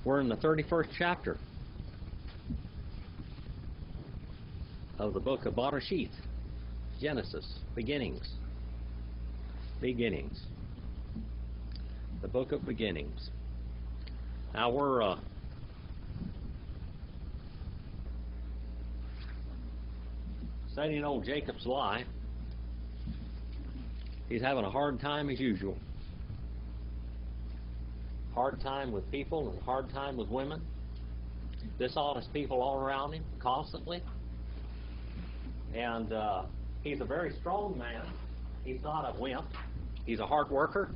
We're in the 31st chapter of the book of Bereshith, Genesis, beginnings. Beginnings. The book of beginnings. Now we're studying old Jacob's life. He's having a hard time as usual. Hard time with people and hard time with women. Dishonest people all around him constantly. And he's a very strong man. He's not a wimp. He's a hard worker.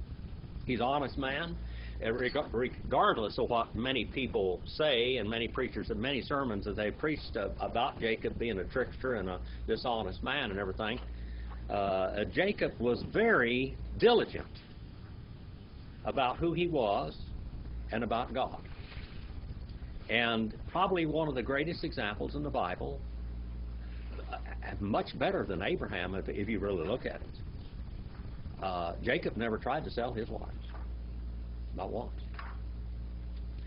He's an honest man. And regardless of what many people say, and many preachers and many sermons that they preached about Jacob being a trickster and a dishonest man and everything, Jacob was very diligent about who he was and about God. And probably one of the greatest examples in the Bible, much better than Abraham if you really look at it. Jacob never tried to sell his wives. Not once.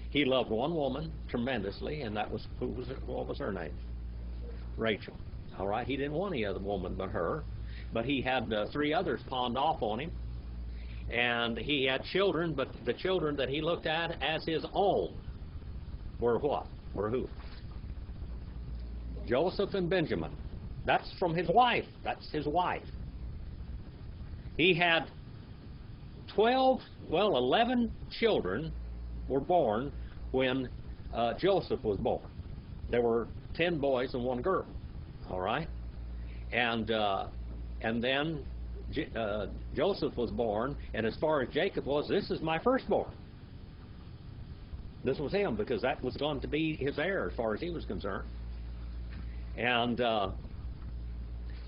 He loved one woman tremendously, and that was, what was her name? Rachel. All right, he didn't want any other woman but her. But he had 3 others pawned off on him. And he had children, but the children that he looked at as his own were what? Were who? Joseph and Benjamin. That's from his wife. That's his wife. He had 11 children were born when Joseph was born. There were 10 boys and 1 girl. All right? And then Joseph was born, and as far as Jacob was, this is my firstborn. This was him, because that was going to be his heir as far as he was concerned. And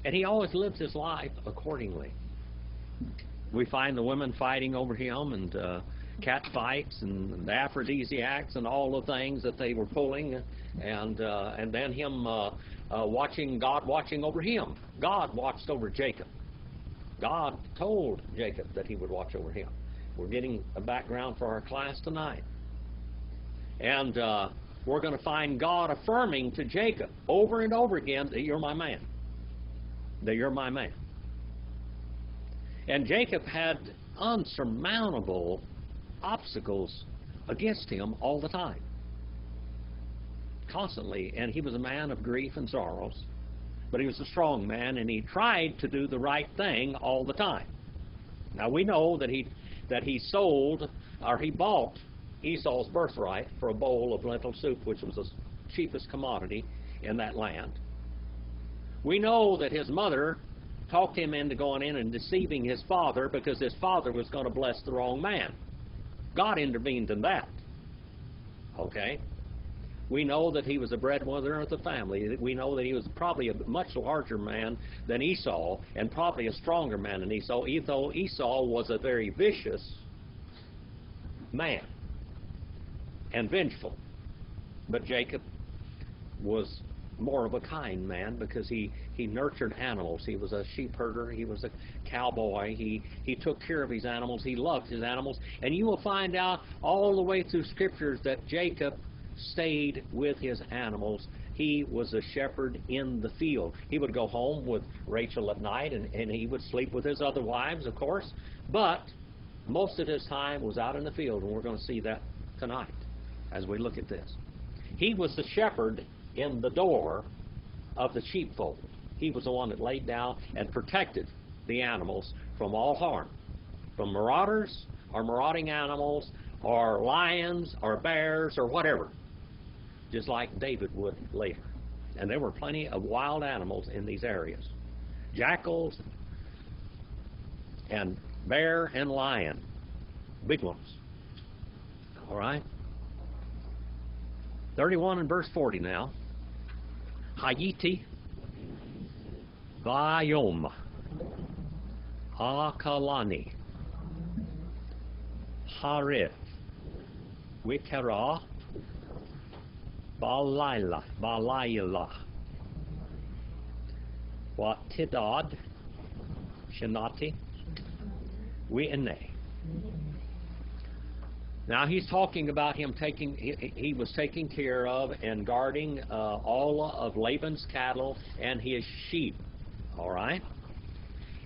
he always lived his life accordingly. We find the women fighting over him, and cat fights, and the aphrodisiacs, and all the things that they were pulling, and then him God watching over him. God watched over Jacob. God told Jacob that he would watch over him. We're getting a background for our class tonight. And we're going to find God affirming to Jacob over and over again that you're my man. That you're my man. And Jacob had unsurmountable obstacles against him all the time. Constantly. And he was a man of grief and sorrows. But he was a strong man, and he tried to do the right thing all the time. Now we know that he sold, or he bought Esau's birthright for a bowl of lentil soup, which was the cheapest commodity in that land. We know that his mother talked him into going in and deceiving his father, because his father was going to bless the wrong man. God intervened in that. Okay? We know that he was a breadwinner of the family. We know that he was probably a much larger man than Esau, and probably a stronger man than Esau, even though Esau was a very vicious man and vengeful. But Jacob was more of a kind man, because he nurtured animals. He was a sheep herder. He was a cowboy. He took care of his animals. He loved his animals. And you will find out all the way through Scriptures that Jacob stayed with his animals. He was a shepherd in the field. He would go home with Rachel at night, and he would sleep with his other wives, of course. But most of his time was out in the field, and we're going to see that tonight as we look at this. He was the shepherd in the door of the sheepfold. He was the one that laid down and protected the animals from all harm, from marauders or marauding animals or lions or bears or whatever, just like David would later. And there were plenty of wild animals in these areas. Jackals and bear and lion, big ones. All right? 31 and verse 40 now. Hayiti Vayom Akalani Harith Wikara Balayla Watidad Shanati Wi'ene. Now he's talking about him he was taking care of and guarding all of Laban's cattle and his sheep. All right?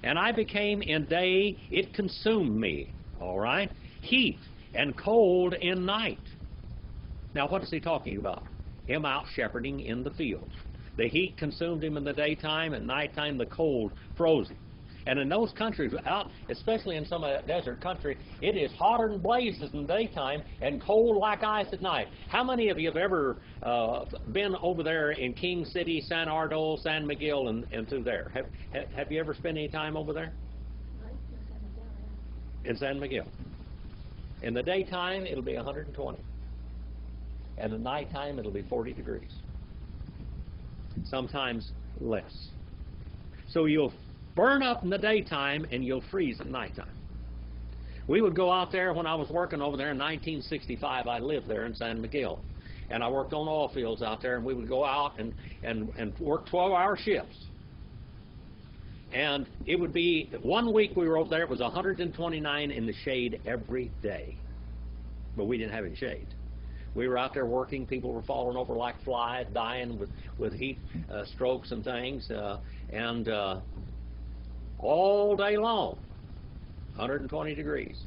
And I became in day, it consumed me. All right? Heat and cold in night. Now what is he talking about? Him out shepherding in the fields. The heat consumed him in the daytime, at nighttime the cold froze him. And in those countries, out, especially in some of that desert country, it is hotter than blazes in the daytime and cold like ice at night. How many of you have ever been over there in King City, San Ardo, San Miguel, and through there? Have you ever spent any time over there? In San Miguel. In the daytime, it'll be 120. And at nighttime, it'll be 40 degrees. Sometimes less. So you'll burn up in the daytime and you'll freeze at nighttime. We would go out there when I was working over there in 1965. I lived there in San Miguel. And I worked on oil fields out there, and we would go out and work 12-hour shifts. And it would be, 1 week we were over there, it was 129 in the shade every day. But we didn't have any shade. We were out there working. People were falling over like flies, dying with heat strokes and things. All day long, 120 degrees.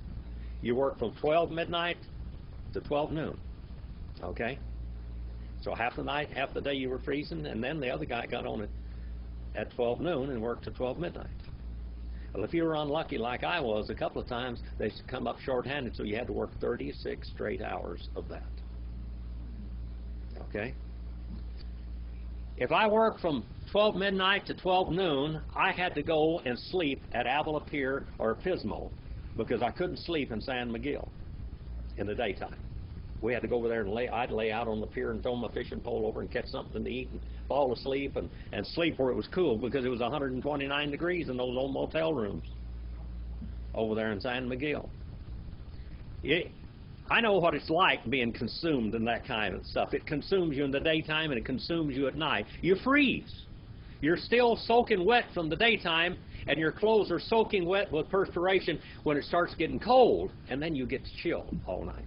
You work from 12 midnight to 12 noon. Okay? So half the night, half the day you were freezing, and then the other guy got on it at 12 noon and worked to 12 midnight. Well, if you were unlucky like I was, a couple of times they come up short-handed, so you had to work 36 straight hours of that. Okay? If I worked from 12 midnight to 12 noon, I had to go and sleep at Avila Pier or Pismo because I couldn't sleep in San Miguel in the daytime. We had to go over there and I'd lay out on the pier and throw my fishing pole over and catch something to eat and fall asleep and sleep where it was cool because it was 129 degrees in those old motel rooms over there in San Miguel. I know what it's like being consumed in that kind of stuff. It consumes you in the daytime and it consumes you at night. You freeze. You're still soaking wet from the daytime, and your clothes are soaking wet with perspiration when it starts getting cold, and then you get chilled all night.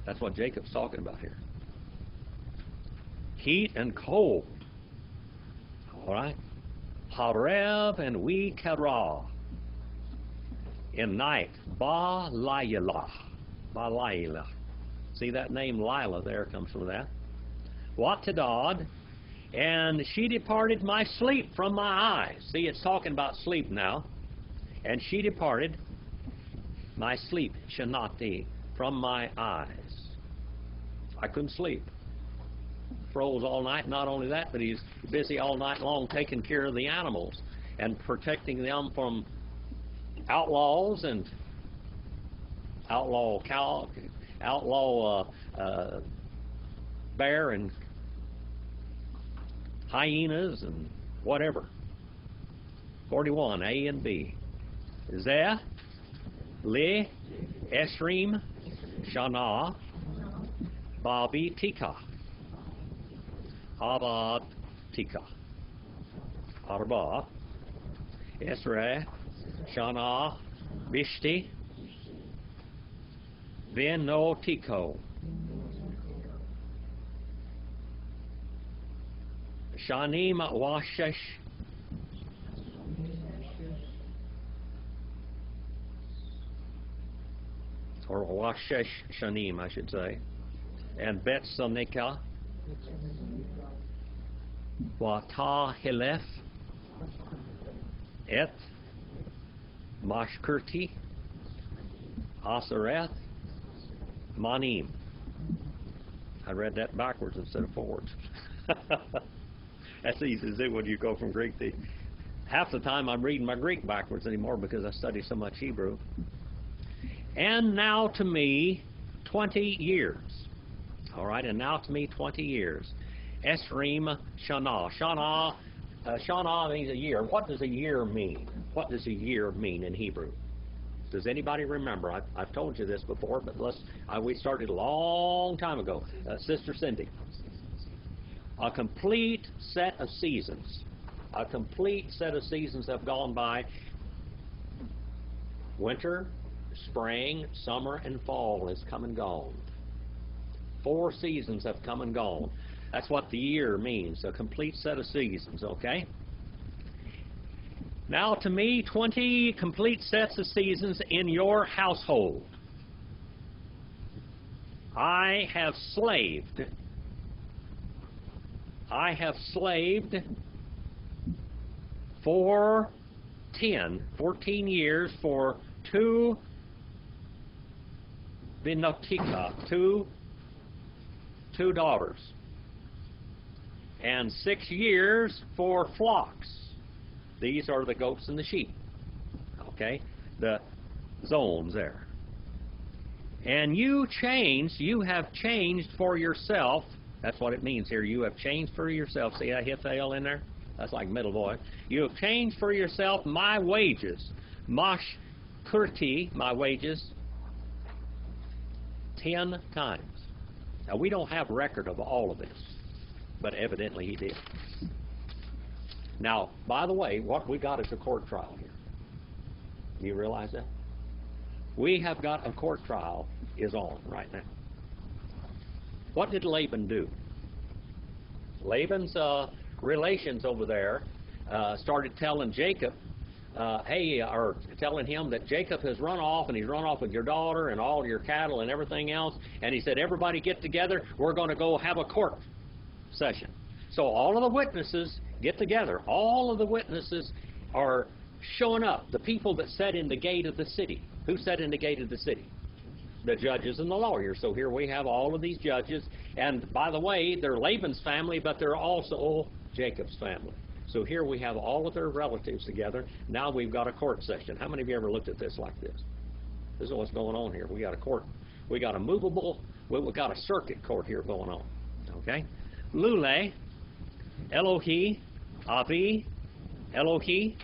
That's what Jacob's talking about here. Heat and cold. All right? Harev and we Kerah. In night, Ba-Layla. Ba-Layla. See that name Lila there comes from that. Watadad. And she departed my sleep from my eyes. See, it's talking about sleep now. And she departed my sleep, Shanati, from my eyes. I couldn't sleep. Froze all night. Not only that, but he's busy all night long taking care of the animals and protecting them from outlaws and outlaw bear and hyenas and whatever. 41, A and B. Zeh, Le, Esrim, Shana, Babi, Tika. Abad, Tika. Arba, Esra, Shana, Bishti, Veno, Tiko. Shanim Washesh or Washesh Shanim, I should say, and Bet Sanika, Wata Hilef, Et Mashkurti, Asareth, Manim. I read that backwards instead of forwards. That's easy to do when you go from Greek to... Half the time I'm reading my Greek backwards anymore because I study so much Hebrew. And now to me 20 years. All right, and now to me 20 years. Esrim Shana. Shana means a year. What does a year mean? What does a year mean in Hebrew? Does anybody remember? I've told you this before, but we started a long time ago. Sister Cindy. A complete set of seasons. A complete set of seasons have gone by. Winter spring, summer, and fall has come and gone. 4 seasons have come and gone. That's what the year means, a complete set of seasons, okay? Now, to me, 20 complete sets of seasons in your household. I have slaved for 14 years for 2 binotika, two daughters, and 6 years for flocks. These are the goats and the sheep, okay? The zones there. And you have changed for yourself. That's what it means here. You have changed for yourself. See that Hithel in there? That's like middle voice. You have changed for yourself my wages. Mash kurti, my wages, 10 times. Now, we don't have record of all of this, but evidently he did. Now, by the way, what we got is a court trial here. Do you realize that? We have got a court trial is on right now. What did Laban do? Laban's relations over there started telling Jacob, or telling him that Jacob has run off, and he's run off with your daughter and all your cattle and everything else. And he said, everybody get together. We're going to go have a court session. So all of the witnesses get together. All of the witnesses are showing up. The people that sat in the gate of the city. Who sat in the gate of the city? The judges and the lawyers. So here we have all of these judges. And by the way, they're Laban's family, but they're also Jacob's family. So here we have all of their relatives together. Now we've got a court session. How many of you ever looked at this like this? This is what's going on here. We got a court. We got a movable. We got a circuit court here going on. Okay. Lule, Elohi, Avi, Elohi,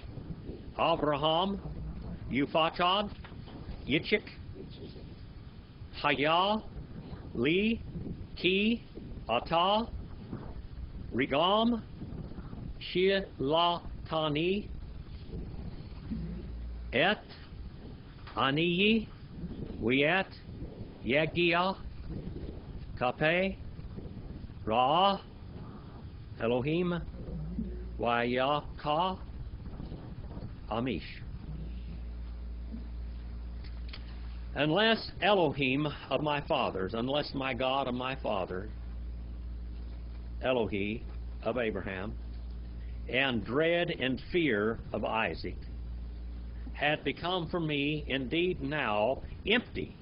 Avraham, Uphachad, Yitzchak, Hayah, Li, Ki, Atah, Rigam, Shilatani, Et, Aniyi, Wiet, Yegia, Kape, Ra, Elohim, Wayaka, Amish. Unless Elohim of my fathers, unless my God of my father, Elohi of Abraham, and dread and fear of Isaac, had become for me indeed now empty,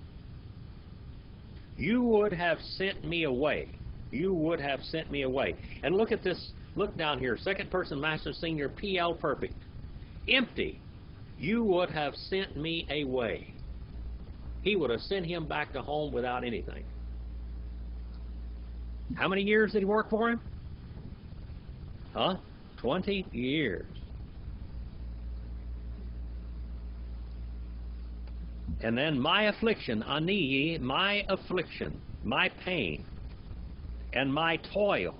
you would have sent me away. You would have sent me away. And look at this. Look down here. Second person master senior PL perfect. Empty. You would have sent me away. He would have sent him back to home without anything. How many years did he work for him? 20 years. And then my affliction, ani, my affliction, my pain, and my toil,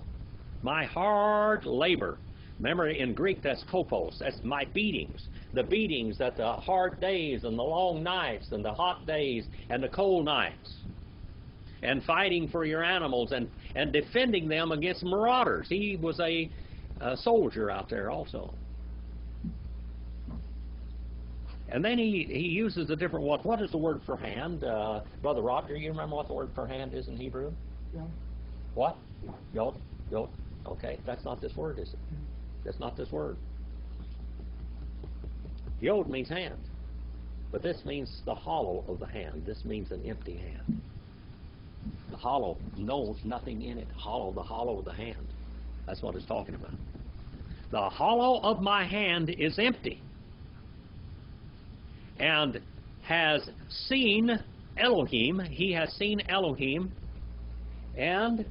my hard labor. Remember, in Greek, that's kopos. That's my beatings. The beatings, that the hard days and the long nights and the hot days and the cold nights. And fighting for your animals and defending them against marauders. He was a soldier out there also. And then he uses a different word. What is the word for hand? Brother Roger, you remember what the word for hand is in Hebrew? Yeah. What? Yod. Yod. Okay, that's not this word, is it? That's not this word. Yod means hand. But this means the hollow of the hand. This means an empty hand. The hollow knows nothing in it. Hollow, the hollow of the hand. That's what it's talking about. The hollow of my hand is empty. And has seen Elohim. He has seen Elohim. And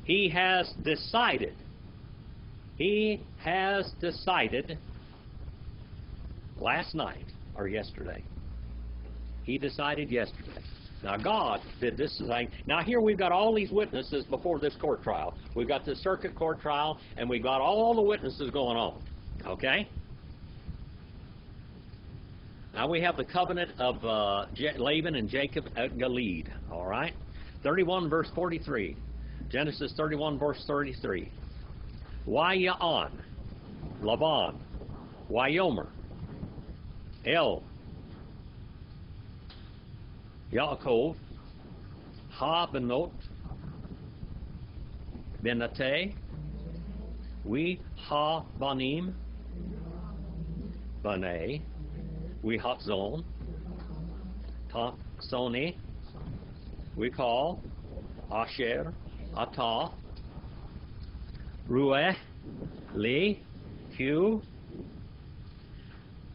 he has decided. He has decided last night or yesterday. He decided yesterday. Now God did this thing. Now here we've got all these witnesses before this court trial. We've got this circuit court trial, and we've got all the witnesses going on. Okay? Now we have the covenant of Laban and Jacob at Gilead. All right? 31 verse 43. Genesis 31 verse 33. Wayaan, Laban, Wyomer, El, Yaakov, Ha Benot, Benate, We Ha Banim, Bane, We Hatzon, Taksoni, we call Asher, Atah, Rueh, Li, Hu,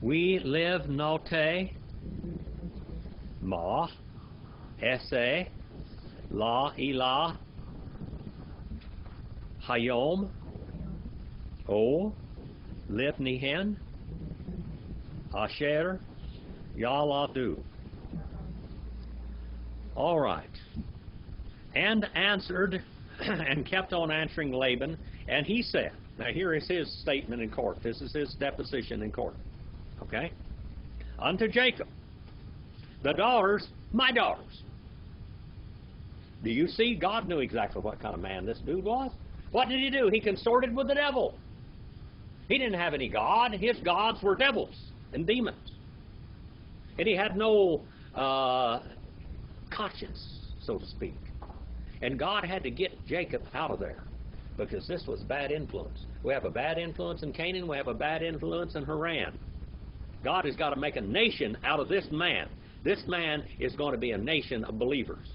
we live Note, Ma, Ese, La, Elah, Hayom, O, Liv Nihen, Asher, Yaladu. All right. And answered and kept on answering Laban, and he said, now here is his statement in court. This is his deposition in court. Okay? Unto Jacob, the daughters, my daughters. Do you see? God knew exactly what kind of man this dude was. What did he do? He consorted with the devil. He didn't have any God. His gods were devils and demons. And he had no conscience, so to speak. And God had to get Jacob out of there because this was bad influence. We have a bad influence in Canaan. We have a bad influence in Haran. God has got to make a nation out of this man. This man is going to be a nation of believers.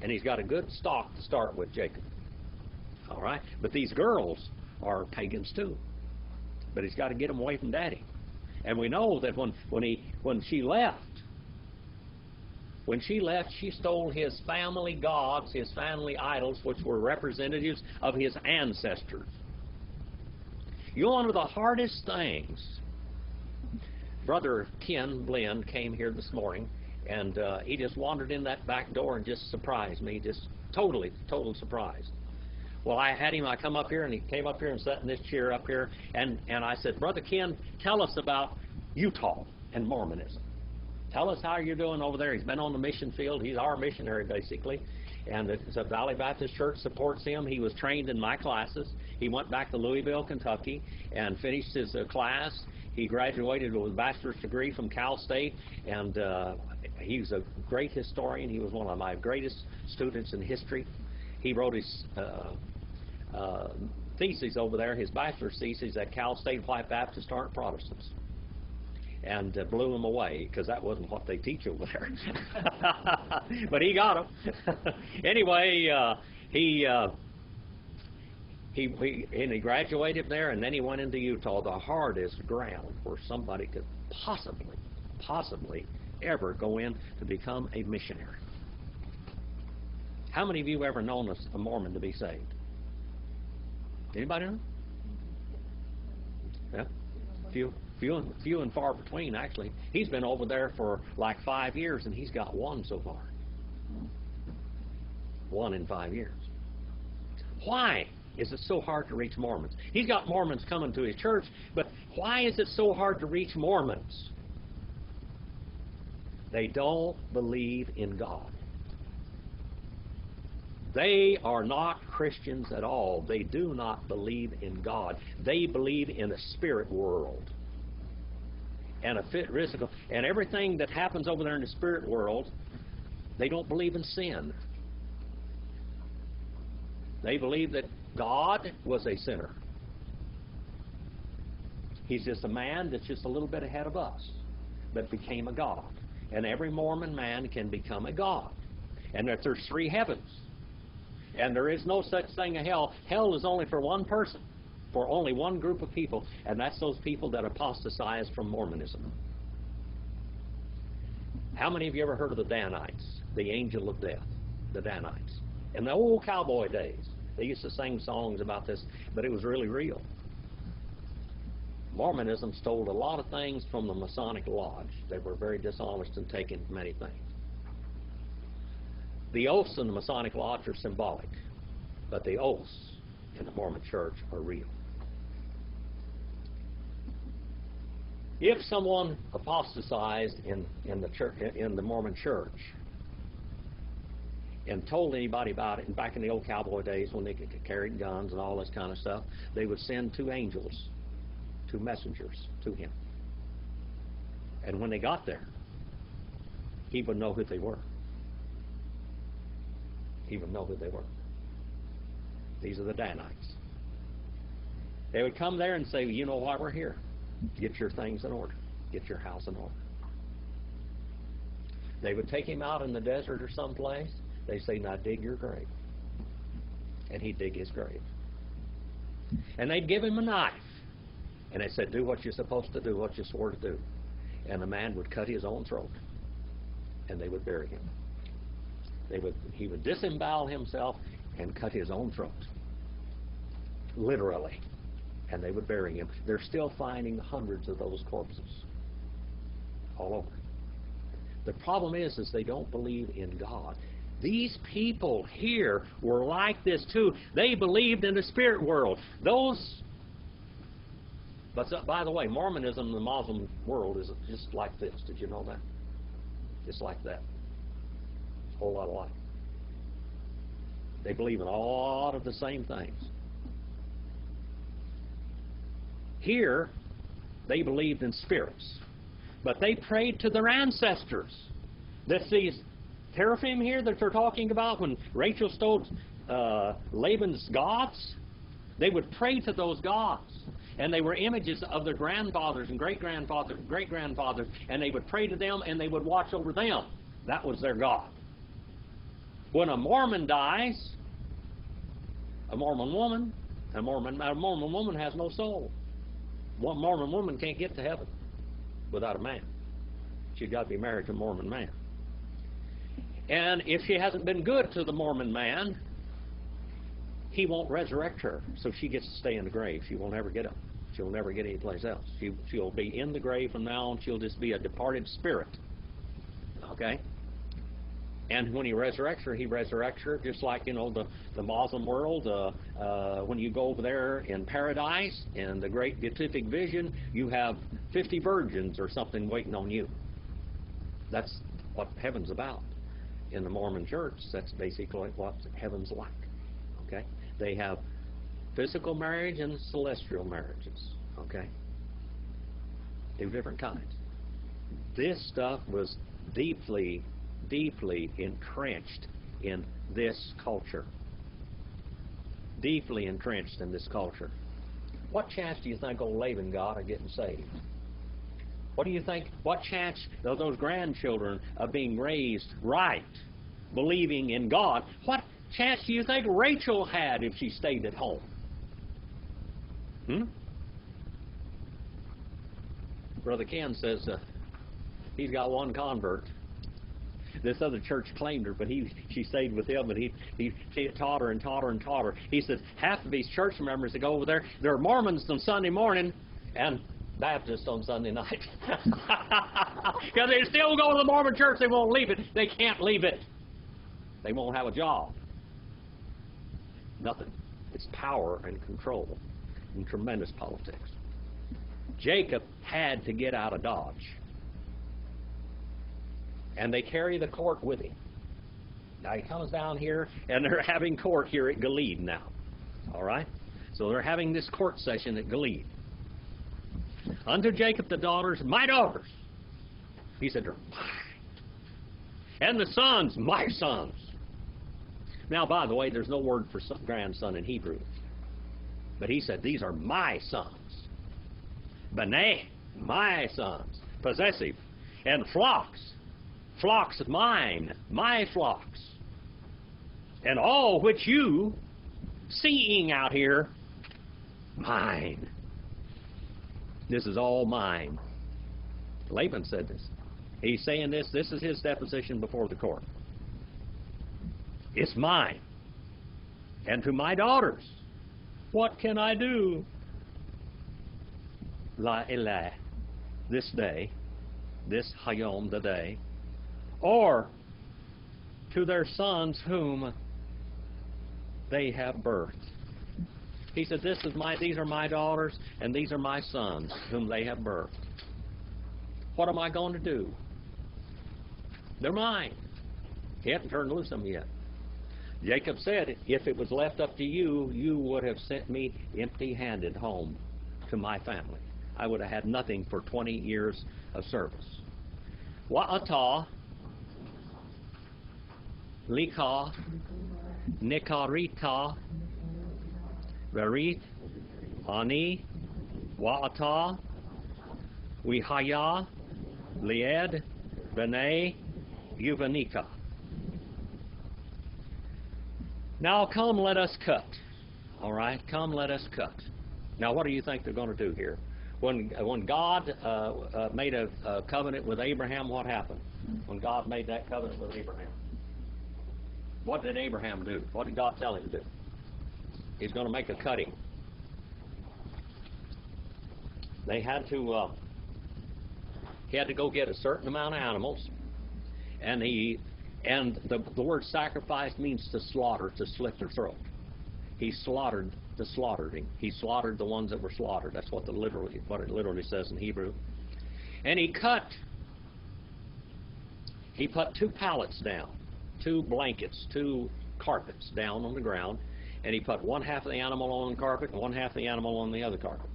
And he's got a good stock to start with, Jacob. All right? But these girls are pagans too. But he's got to get them away from Daddy. And we know that when she left, she stole his family gods, his family idols, which were representatives of his ancestors. You know, one of the hardest things, Brother Ken Blend came here this morning, and he just wandered in that back door and just surprised me, just total surprise. Well, I come up here, and he came up here and sat in this chair up here, and I said, Brother Ken, tell us about Utah and Mormonism. Tell us how you're doing over there. He's been on the mission field. He's our missionary, basically. And the Valley Baptist Church supports him. He was trained in my classes. He went back to Louisville, Kentucky, and finished his class. He graduated with a bachelor's degree from Cal State, and he's a great historian. He was one of my greatest students in history. He wrote his thesis over there, his bachelor's thesis at Cal State, Why Baptists Aren't Protestants. And blew him away, because that wasn't what they teach over there. But he got him. Anyway, he graduated there, and then he went into Utah, the hardest ground where somebody could possibly ever go in to become a missionary. How many of you ever known a Mormon to be saved? Anybody know? Yeah, few and far between, actually. He's been over there for like 5 years, and he's got one so far. 1 in 5 years. Why is it so hard to reach Mormons? He's got Mormons coming to his church, but why is it so hard to reach Mormons? They don't believe in God. They are not Christians at all. They do not believe in God. They believe in a spirit world and a physical, and everything that happens over there in the spirit world. They don't believe in sin. They believe that God was a sinner. He's just a man that's just a little bit ahead of us, but became a God. And every Mormon man can become a God. And that there's 3 heavens. And there is no such thing as hell. Hell is only for one person, for only one group of people, and that's those people that apostatized from Mormonism. How many of you ever heard of the Danites, the angel of death, the Danites? In the old cowboy days, they used to sing songs about this, but it was really real. Mormonism stole a lot of things from the Masonic Lodge. They were very dishonest in taking many things. The oaths in the Masonic Lodge are symbolic, but the oaths in the Mormon Church are real. If someone apostatized in the church, in the Mormon church, and told anybody about it, and back in the old cowboy days when they carried guns and all this kind of stuff, they would send two angels, two messengers to him. And when they got there, he would know who they were. He would know who they were. These are the Danites. They would come there and say, you know why we're here? Get your things in order. Get your house in order. They would take him out in the desert or someplace. They say, now dig your grave. And he'd dig his grave. And they'd give him a knife. And they said, do what you're supposed to do, what you swore to do. And the man would cut his own throat. And they would bury him. He would disembowel himself and cut his own throat. Literally. And they would bury him. They're still finding hundreds of those corpses all over. The problem is they don't believe in God. These people here were like this too. They believed in the spirit world. But by the way, Mormonism in the Muslim world is just like this. Did you know that? Just like that. A whole lot alike. They believe in a lot of the same things. Here, they believed in spirits. But they prayed to their ancestors. These teraphim here that they're talking about, when Rachel stole Laban's gods, they would pray to those gods. And they were images of their grandfathers and great-grandfathers, and they would pray to them and they would watch over them. That was their God. When a Mormon dies, a Mormon woman has no soul. One Mormon woman can't get to heaven without a man. She's got to be married to a Mormon man. And if she hasn't been good to the Mormon man, he won't resurrect her, so she gets to stay in the grave. She will never get up. She'll never get anyplace else. She'll be in the grave from now on. She'll just be a departed spirit. Okay? And when he resurrects her just like, the Muslim world. When you go over there in paradise, in the great beatific vision, you have 50 virgins or something waiting on you. That's what heaven's about. In the Mormon church, that's basically what heaven's like. Okay? They have physical marriage and celestial marriages. Okay? Two different kinds. This stuff was deeply entrenched in this culture. Deeply entrenched in this culture. What chance do you think old Laban got of getting saved? What do you think? What chance of those grandchildren of being raised right, believing in God? What chance do you think Rachel had if she stayed at home? Brother Ken says he's got one convert. This other church claimed her, but she stayed with him, and he taught her and taught her and taught her. He says half of these church members that go over there, they're Mormons on Sunday morning and Baptists on Sunday night. Because they still go to the Mormon church, they won't leave it. They can't leave it. They won't have a job. Nothing. It's power and control and tremendous politics. Jacob had to get out of Dodge. And they carry the court with him. Now he comes down here, and they're having court here at Gilead now. All right? So they're having this court session at Gilead. Unto Jacob the daughters, my daughters. He said, they're mine. And the sons, my sons. Now, by the way, there's no word for grandson in Hebrew. But he said, these are my sons. B'nai, my sons. Possessive. And flocks. Flocks mine, my flocks. And all which you, seeing out here, mine. This is all mine. Laban said this. He's saying this is his deposition before the court. It's mine. And to my daughters, what can I do? La Elah, this day, this Hayom, the day, or to their sons whom they have birthed. He said, these are my daughters, and these are my sons whom they have birthed. What am I going to do? They're mine. He hadn't turned loose of them yet. Jacob said, if it was left up to you, you would have sent me empty-handed home to my family. I would have had nothing for 20 years of service. Wa'ata, lika, nikarita, verit, ani, wa'ata, wihaya, lied, b'nai, yuvanika. Now come, let us cut. All right, come, let us cut. Now, what do you think they're going to do here? When God made a covenant with Abraham, what happened? When God made that covenant with Abraham, what did Abraham do? What did God tell him to do? He's going to make a cutting. They had to. He had to go get a certain amount of animals, and the word sacrifice means to slaughter, to slit their throat. He slaughtered the slaughtering. He slaughtered the ones that were slaughtered. That's what it literally says in Hebrew. And he put 2 pallets down, 2 blankets, 2 carpets down on the ground, and he put one half of the animal on the carpet and one half of the animal on the other carpet.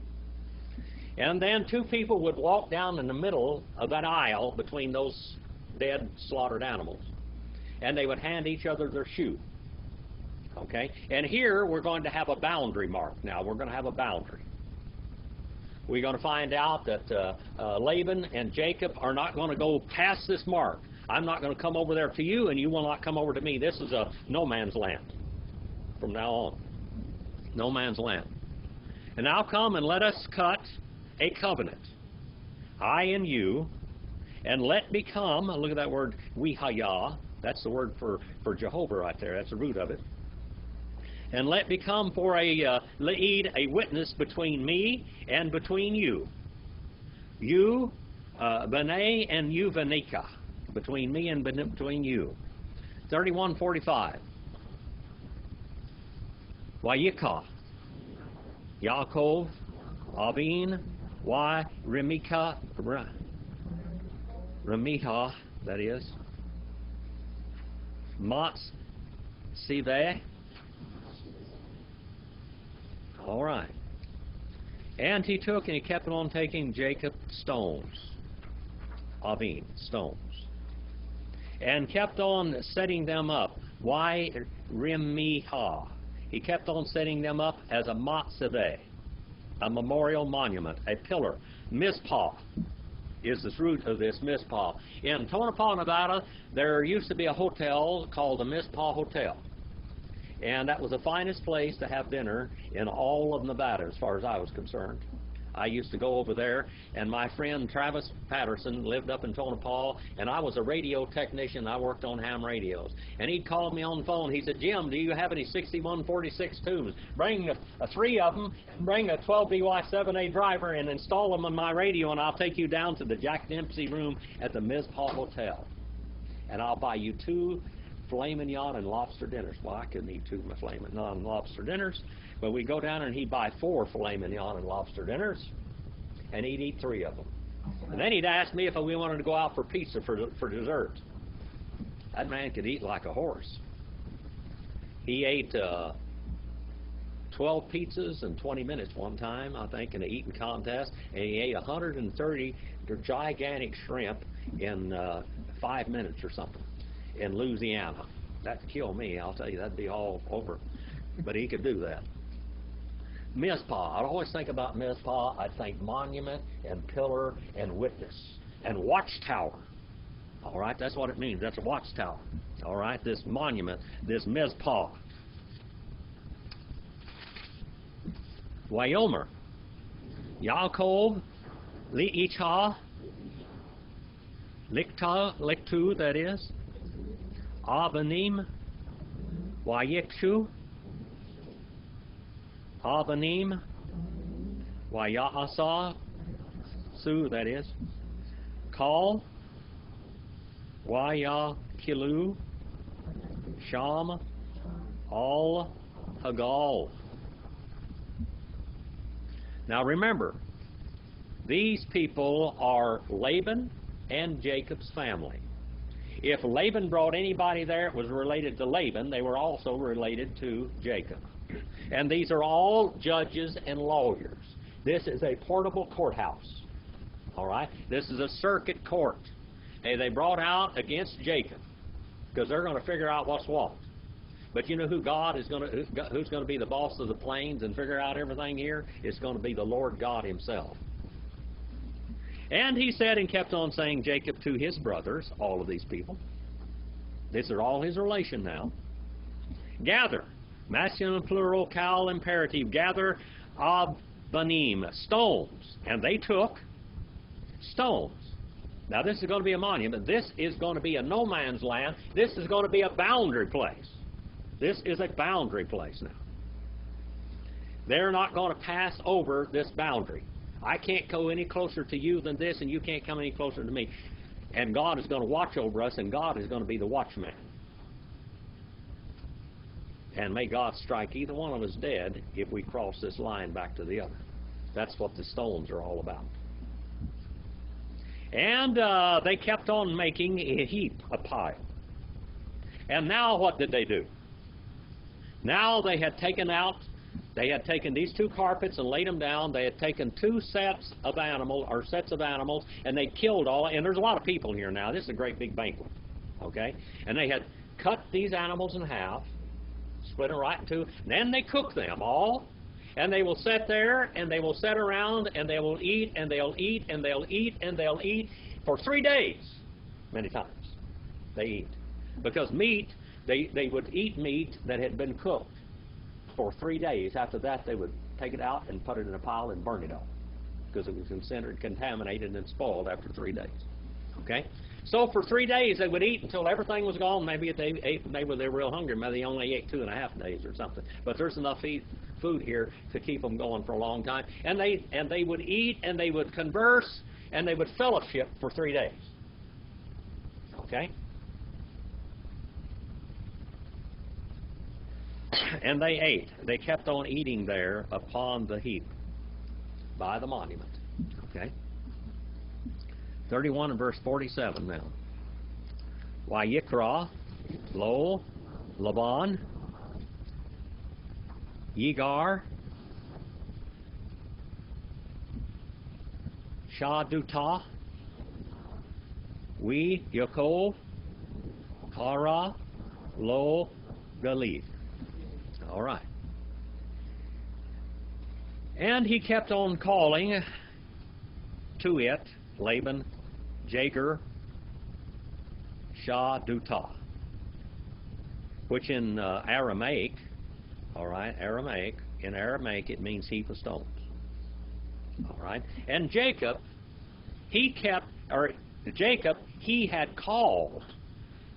And then 2 people would walk down in the middle of that aisle between those dead, slaughtered animals, and they would hand each other their shoe. Okay? And here we're going to have a boundary mark. Now, we're going to have a boundary. We're going to find out that Laban and Jacob are not going to go past this mark. I'm not going to come over there to you, and you will not come over to me. This is a no man's land from now on. No man's land. And now come and let us cut a covenant, I and you, and let become, look at that word, wihaya, that's the word for Jehovah right there, that's the root of it. And let become for a lead, a witness between me and between you. You, B'nai and you, Vanika, between me and between you. 31:45. Vayikah, Yaakov, Avin, Y, Remika, Remiha, that is, Mats, Sive. All right. And he took and he kept on taking Jacob stones, Avin, stones, and kept on setting them up. Why Remiha? He kept on setting them up as a matzaveh, a memorial monument, a pillar. Mizpah is the root of this, Mizpah. In Tonopah, Nevada, there used to be a hotel called the Mizpah Hotel. And that was the finest place to have dinner in all of Nevada, as far as I was concerned. I used to go over there, and my friend Travis Patterson lived up in Tonopah, and I was a radio technician. I worked on ham radios. And he called me on the phone. He said, Jim, do you have any 6146 tubes? Bring 3 of them, and bring a 12BY7A driver and install them on my radio, and I'll take you down to the Jack Dempsey room at the Mizpah Hotel. And I'll buy you 2 filet mignon and lobster dinners. Well, I couldn't eat 2 filet mignon and lobster dinners, but we'd go down there and he'd buy 4 filet mignon and lobster dinners, and he'd eat 3 of them. And then he'd ask me if we wanted to go out for pizza for dessert. That man could eat like a horse. He ate 12 pizzas in 20 minutes one time, I think, in an eating contest, and he ate 130 gigantic shrimp in 5 minutes or something. In Louisiana. That'd kill me, I'll tell you, that'd be all over. But he could do that. Mizpah, I'd always think about Mizpah, I'd think monument and pillar and witness and watchtower. All right, that's what it means, that's a watchtower. All right, this monument, this Mizpah. Wayomer, Yaakov, Li'icha, Liktu, that is, Avanim, Wayikshu, Avanim, Wayahasa, Su, that is, Kal, Wayakilu, Sham, Al, Hagal. Now remember, These people are Laban and Jacob's family. If Laban brought anybody there that was related to Laban, they were also related to Jacob. And these are all judges and lawyers. This is a portable courthouse. All right? This is a circuit court. And they brought out against Jacob because they're going to figure out what's what. But you know who's going to be the boss of the plains and figure out everything here? It's going to be the Lord God himself. And he said and kept on saying, Jacob to his brothers, all of these people. These are all his relation now. Gather, masculine plural, cal imperative, gather abanim, stones. And they took stones. Now this is going to be a monument. This is going to be a no man's land. This is going to be a boundary place. This is a boundary place now. They're not going to pass over this boundary. I can't go any closer to you than this, and you can't come any closer to me. And God is going to watch over us, and God is going to be the watchman. And may God strike either one of us dead if we cross this line back to the other. That's what the stones are all about. And they kept on making a heap, a pile. And now what did they do? Now they had taken these two carpets and laid them down. They had taken two sets of animals, and they killed all. And there's a lot of people here now. This is a great big banquet, okay? And they had cut these animals in half, split them right in two. And then they cooked them all, and they will sit there, and they will sit around, and they will eat, and they'll eat, and they'll eat, and they'll eat for 3 days. Many times they eat, because meat. They would eat meat that had been cooked for 3 days. After that, they would take it out and put it in a pile and burn it all, because it was considered contaminated and spoiled after 3 days. Okay? So for 3 days, they would eat until everything was gone. Maybe if they ate, maybe they were real hungry. Maybe they only ate 2.5 days or something. But there's enough food here to keep them going for a long time. And they would eat, and they would converse, and they would fellowship for 3 days. Okay? And they ate. They kept on eating there upon the heap by the monument. Okay? 31 and verse 47 now. Vayikra, lo, Laban, Yigar, Shaduta, we, Yaakov, Kara, lo, Galid. All right. And he kept on calling to it, Laban, Jager, Shaduta, which in Aramaic, all right, in Aramaic it means heap of stones. All right. And Jacob, he had called,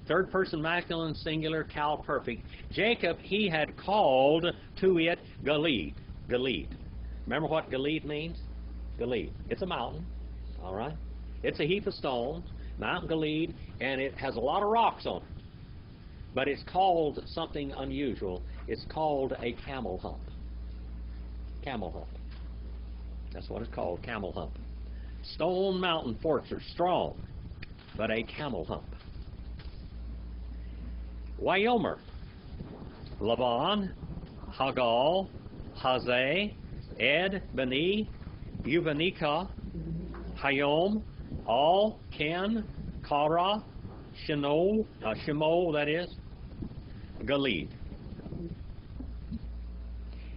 third person masculine, singular, cal perfect. Jacob, he had called to it Galid. Galid. Remember what Galid means? Galid. It's a mountain. All right? It's a heap of stones, Mount Galid, and it has a lot of rocks on it. But it's called something unusual. It's called a camel hump. Camel hump. That's what it's called, camel hump. Stone mountain forts are strong, but a camel hump. Wyomer, Laban, Hagal, Hazeh, Ed, Beni, Uvanika, Hayom, Al, Ken, Kara, Shemo, that is, Galid.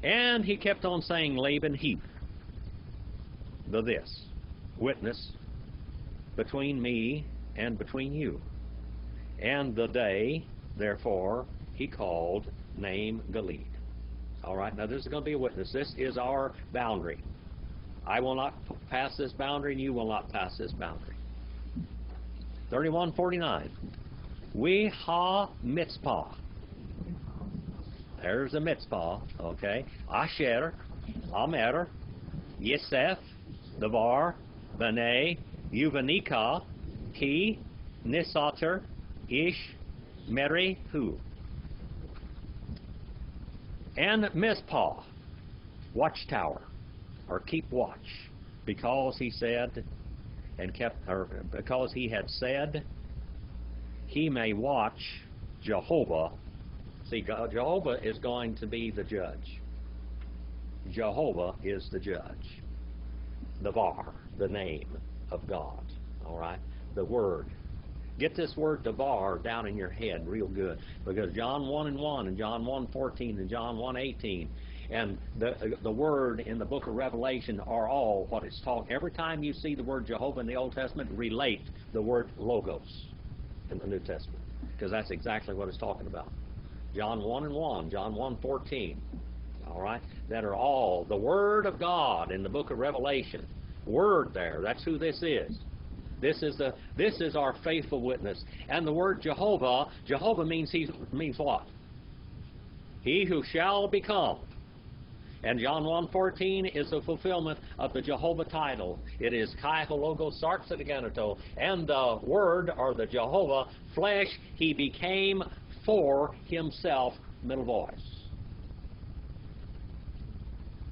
And he kept on saying, Laban, heap, the this, witness between me and between you. And the day, therefore, he called name Galid. All right, now this is going to be a witness. This is our boundary. I will not pass this boundary, and you will not pass this boundary. 31:49. We ha Mizpah. There's the Mizpah, okay. Asher, Amer, Yisef, Davar, B'nai, Uvanika, Ki, Nisater, Ish, Meri, Hu. And Mizpah, watchtower, or keep watch. because he said and kept, or because he had said, he may watch Jehovah. See, Jehovah is going to be the judge. Jehovah is the judge. The Var, the name of God. All right? The Word. Get this word Devar down in your head real good, because John 1:1 and John 1:14 and John 1:18 and the word in the book of Revelation are all what it's talking. Every time you see the word Jehovah in the Old Testament, relate the word Logos in the New Testament, because that's exactly what it's talking about. John 1:1, John 1:14, all right, that are all the Word of God in the book of Revelation. Word there, that's who this is. This is our faithful witness. And the word Jehovah, Jehovah means what? He who shall become. And John 1:14 is the fulfillment of the Jehovah title. It is Kai Hologo Sarxatiganato. And the word, or the Jehovah, flesh, he became for himself, middle voice.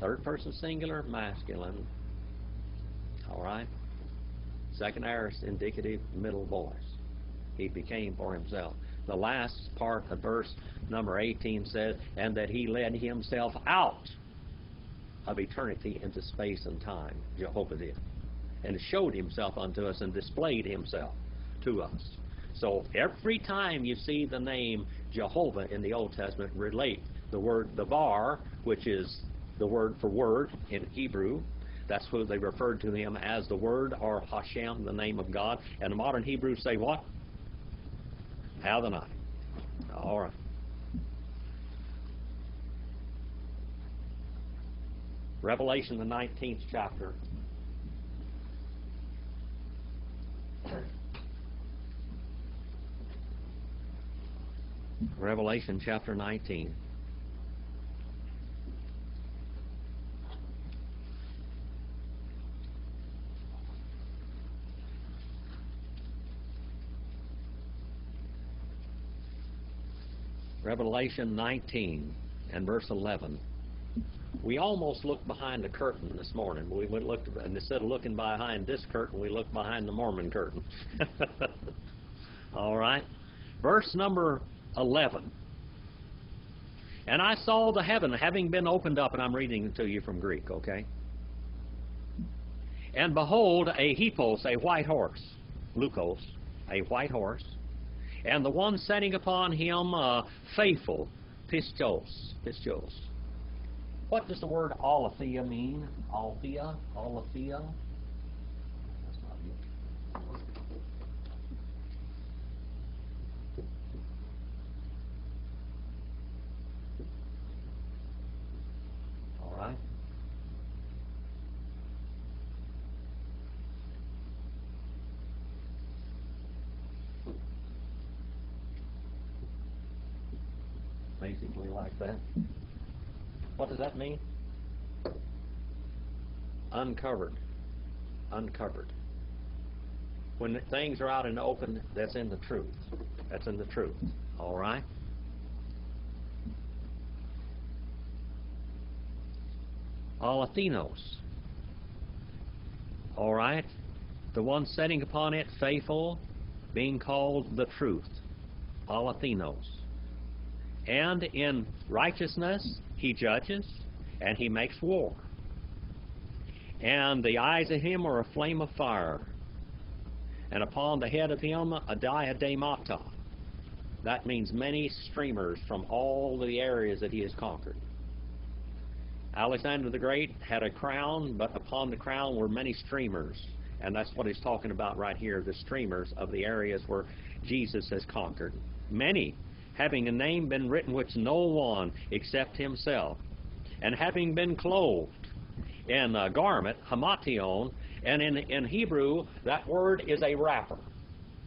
Third person singular, masculine. All right? Second aorist indicative, middle voice. He became for himself. The last part of verse number 18 says, and that he led himself out of eternity into space and time. Jehovah did. And showed himself unto us and displayed himself to us. So every time you see the name Jehovah in the Old Testament, relate the word Devar, which is the word for word in Hebrew. That's what they referred to him as, the Word, or Hashem, the name of God. And the modern Hebrews say what? Adonai. All right. Revelation, the 19th chapter. Revelation chapter 19. Revelation 19 and verse 11. We almost looked behind the curtain this morning. We looked, and instead of looking behind this curtain, we looked behind the Mormon curtain. All right. Verse number 11. And I saw the heaven having been opened up, and I'm reading it to you from Greek, okay? And behold, a hippos, a white horse, lukos, a white horse, and the one sitting upon him, faithful, pistos, pistos. What does the word aletheia mean? Aletheia, aletheia. That's not it. All right. Basically like that. What does that mean? Uncovered. Uncovered. When things are out in the open, that's in the truth. That's in the truth. All right? Alethinos. All right? The one sitting upon it, faithful, being called the truth. Alethinos. And in righteousness he judges, and he makes war. And the eyes of him are a flame of fire, and upon the head of him a diademata. That means many streamers from all the areas that he has conquered. Alexander the Great had a crown, but upon the crown were many streamers. And that's what he's talking about right here, the streamers of the areas where Jesus has conquered. Many, having a name been written which no one except himself, and having been clothed in a garment, hamation, and in Hebrew, that word is a wrapper.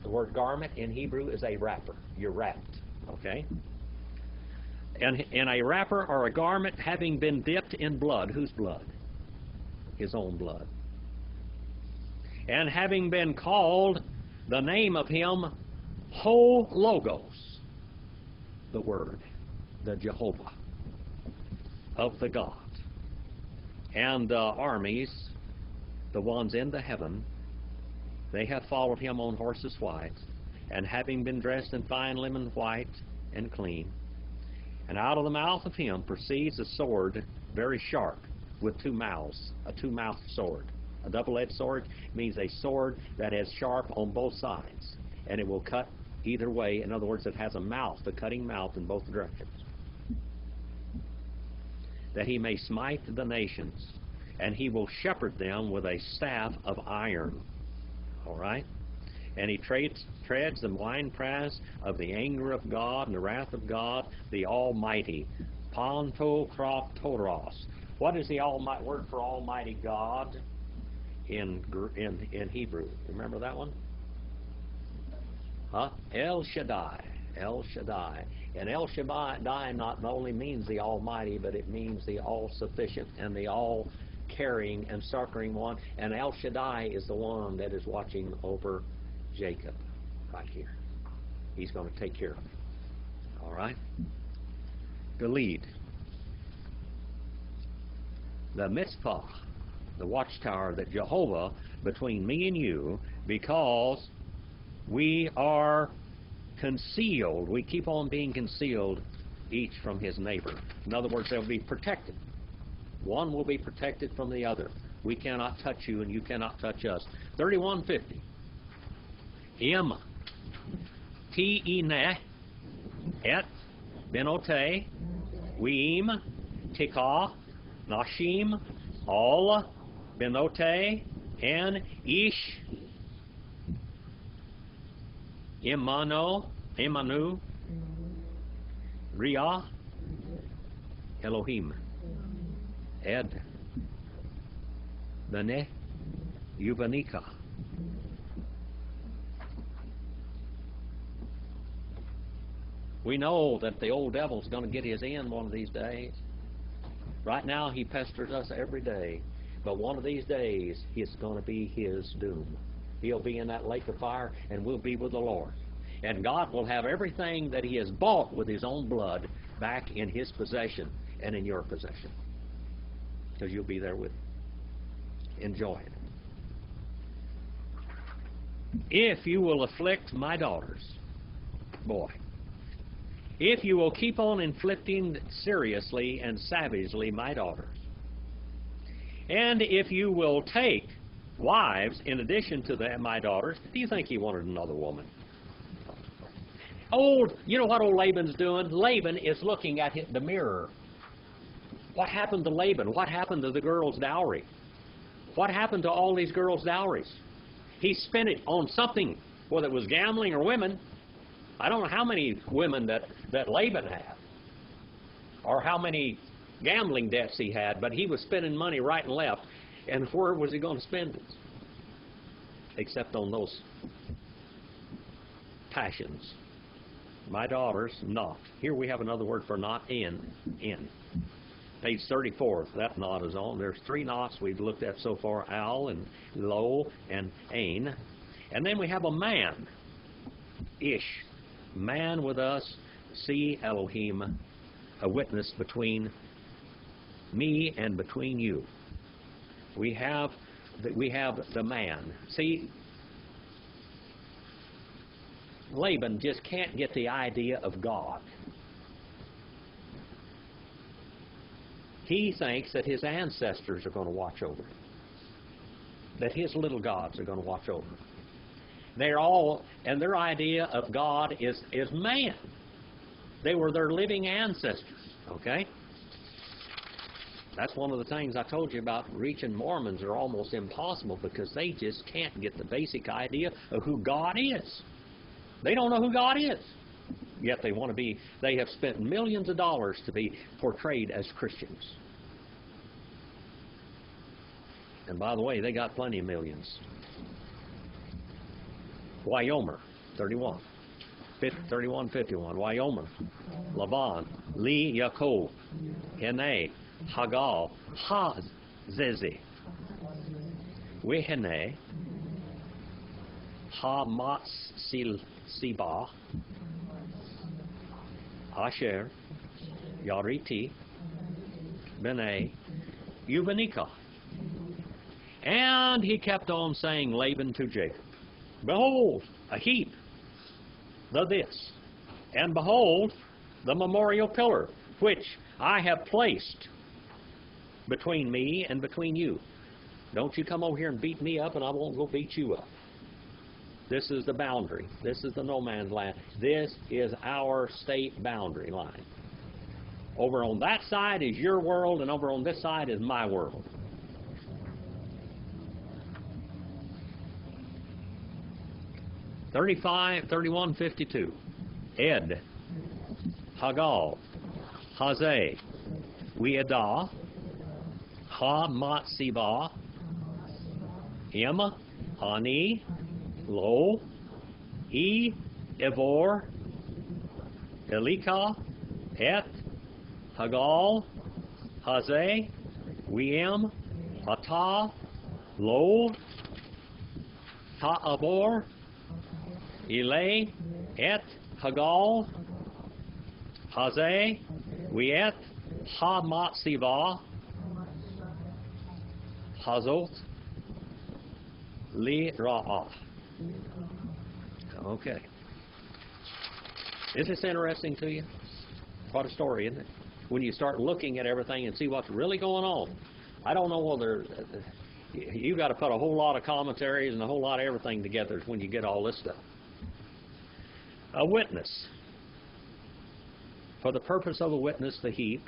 The word garment in Hebrew is a wrapper. You're wrapped, okay? And in a wrapper or a garment having been dipped in blood. Whose blood? His own blood. And having been called the name of him, Ho Logos, the Word, the Jehovah of the God. And the armies the ones in the heaven, they have followed him on horses white, and having been dressed in fine linen white and clean. And out of the mouth of him proceeds a sword very sharp, with two mouths, a two-mouthed sword. A double-edged sword means a sword that is sharp on both sides, and it will cut either way. In other words, it has a mouth, a cutting mouth in both directions. That he may smite the nations, and he will shepherd them with a staff of iron. All right? And he treads the winepress of the anger of God and the wrath of God, the Almighty. Pantokroptoros. What is the word for Almighty God in Hebrew? Remember that one? Huh? El Shaddai. El Shaddai. And El Shaddai not only means the Almighty, but it means the all-sufficient and the all-carrying and succoring one. And El Shaddai is the one that is watching over Jacob right here. He's going to take care of him. All right? The lead. The Mizpah, the watchtower that Jehovah between me and you, because we are concealed. We keep on being concealed, each from his neighbor. In other words, they'll be protected. One will be protected from the other. We cannot touch you, and you cannot touch us. 3150. Im T-E-Ne Et Benote Weim Tikah Nashim Al Benote and Ish Imanu Ria Elohim Ed Bene Yubanika. We know that the old devil's going to get his end one of these days. Right now he pesters us every day, but one of these days it's going to be his doom. He'll be in that lake of fire, and we'll be with the Lord. And God will have everything that he has bought with his own blood back in his possession and in your possession, because you'll be there with him. Enjoy it. If you will afflict my daughters, boy, if you will keep on inflicting seriously and savagely my daughters, and if you will take wives in addition to my daughters, do you think he wanted another woman? You know what old Laban's doing? Laban is looking at the mirror. What happened to Laban? What happened to the girl's dowry? What happened to all these girls' dowries? He spent it on something, whether it was gambling or women. I don't know how many women that Laban had, or how many gambling debts he had, but he was spending money right and left. And where was he going to spend it? Except on those passions. My daughters, not. Here we have another word for not, in. Page 34, that knot is on. There's three knots we've looked at so far, al and lo and ain. And then we have a man, ish. Man with us, see Elohim, a witness between me and between you. We have the man. See, Laban just can't get the idea of God. He thinks that his ancestors are going to watch over him, that his little gods are going to watch over him. And their idea of God is man. They were their living ancestors, okay? That's one of the things I told you about. Reaching Mormons are almost impossible because they just can't get the basic idea of who God is. They don't know who God is. Yet they have spent millions of dollars to be portrayed as Christians. And by the way, they got plenty of millions. Wyomer, 31:51. Wyomer, Laban, Li Yaakov, Hene, Hagal, Ha-Zezi, Wehene, Ha-Matz-Siba, Asher, Yariti, Bene, Yubanika. And he kept on saying, Laban to Jacob, behold, a heap, the this, and behold, the memorial pillar, which I have placed between me and between you. Don't you come over here and beat me up, and I won't go beat you up. This is the boundary. This is the no man's land. This is our state boundary line. Over on that side is your world, and over on this side is my world. (35, 31, 52). Ed, Hagal, Hazeh, Weadah, Ha-Mat-Sibah, Im, Ani, Lo, E, Evor, Elika, Et, Hagal, Hazeh, Weim, Atah, Lo, Ta'abor, Eleh, Et, Hagal, Hazeh, Weet, Ha-Mat-Sibah, Hazoth, Li-Ra'ah. Okay. Is this interesting to you? What a story, isn't it? When you start looking at everything and see what's really going on. I don't know whether you've got to put a whole lot of commentaries and a whole lot of everything together when you get all this stuff. A witness. For the purpose of a witness, the heap,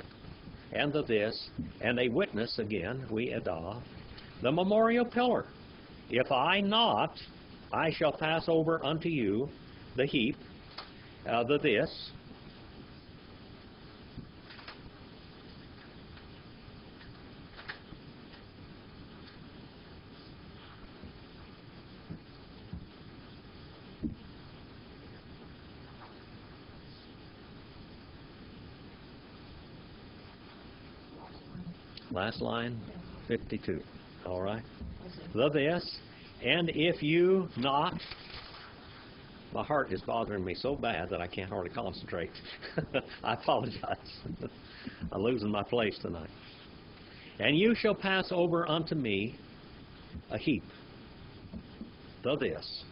and the this, and a witness, again, Weadah, the memorial pillar. If I not, I shall pass over unto you the heap, the this, last line, 52. All right. The this, and if you not, my heart is bothering me so bad that I can't hardly concentrate. I apologize. I'm losing my place tonight. And you shall pass over unto me a heap, the this,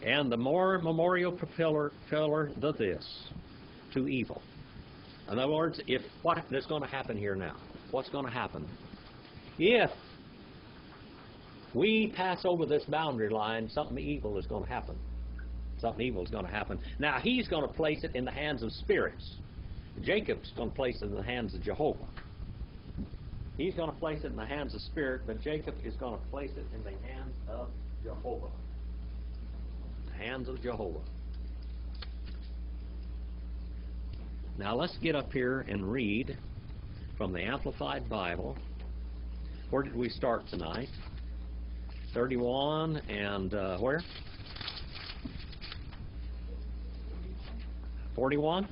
and the memorial pillar, the this, to evil. In other words, if what is going to happen here now? What's going to happen? If we pass over this boundary line, something evil is going to happen. Something evil is going to happen. Now, he's going to place it in the hands of spirits. Jacob's going to place it in the hands of Jehovah. He's going to place it in the hands of spirit, but Jacob is going to place it in the hands of Jehovah. The hands of Jehovah. Now, let's get up here and read from the Amplified Bible. Where did we start tonight? 31 and where? 41?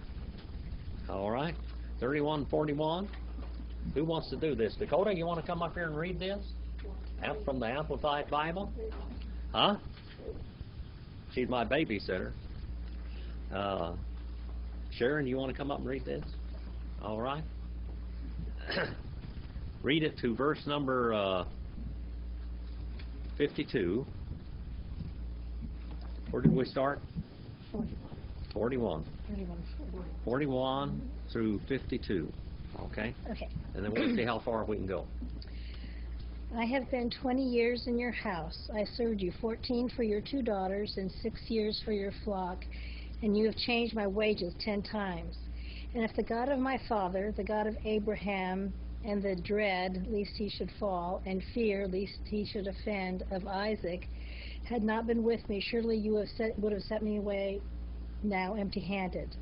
All right. 31 and 41. Who wants to do this? Dakota, you want to come up here and read this? From the Amplified Bible? Huh? She's my babysitter. Sharon, you want to come up and read this? All right. Read it to verse number 52. Where did we start? 41. 41 through 52. Okay? Okay. And then we'll see how far we can go. I have been 20 years in your house. I served you 14 for your 2 daughters and 6 years for your flock, and you have changed my wages 10 times. And if the God of my father, the God of Abraham, and the dread lest he should fall, and fear lest he should offend, of Isaac, had not been with me, surely you would have sent me away now empty-handed.